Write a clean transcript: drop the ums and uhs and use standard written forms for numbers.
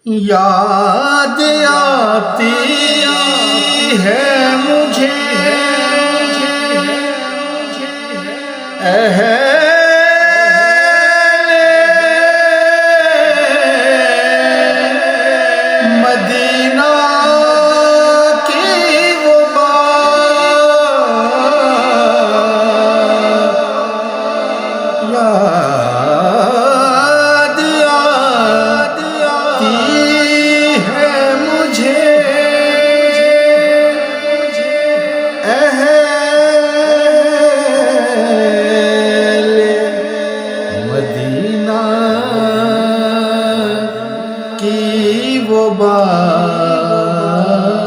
یاد آتی ہے مجھے اہل مدینہ کی وہ بات، یاد آتی ہے مجھے اہل مدینہ کی وہ بات۔